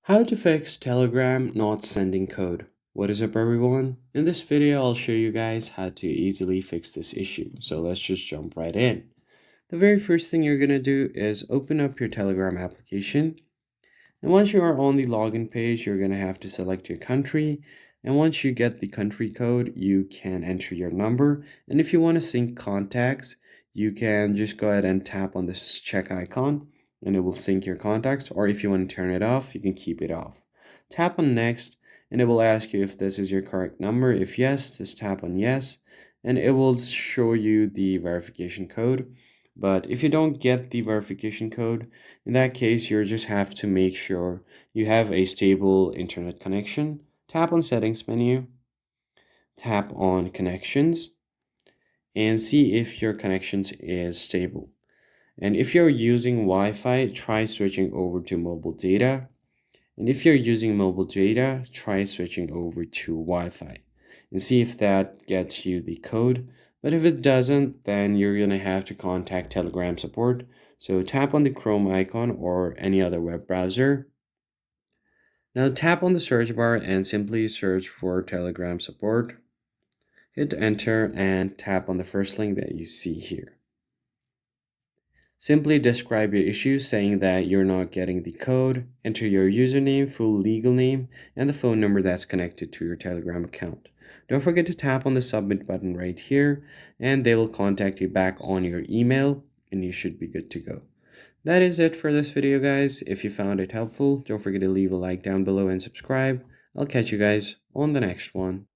How to fix Telegram not sending code. What is up everyone? In this video I'll show you guys how to easily fix this issue. So let's just jump right in. The very first thing you're going to do is open up your Telegram application. And once you are on the login page, you're going to have to select your country. And once you get the country code, you can enter your number. And if you want to sync contacts, you can just go ahead and tap on this check icon and it will sync your contacts. Or if you want to turn it off, you can keep it off. Tap on next and it will ask you if this is your correct number. If yes, just tap on yes and it will show you the verification code. But if you don't get the verification code, in that case, you just have to make sure you have a stable internet connection. Tap on Settings menu, tap on Connections, and see if your connections is stable. And if you're using Wi-Fi, try switching over to mobile data. And if you're using mobile data, try switching over to Wi-Fi and see if that gets you the code. But if it doesn't, then you're going to have to contact Telegram support. So tap on the Chrome icon or any other web browser. Now tap on the search bar and simply search for Telegram support. Hit enter and tap on the first link that you see here. Simply describe your issue saying that you're not getting the code, enter your username, full legal name, and the phone number that's connected to your Telegram account. Don't forget to tap on the submit button right here and they will contact you back on your email and you should be good to go. That is it for this video guys. If you found it helpful, don't forget to leave a like down below and subscribe. I'll catch you guys on the next one.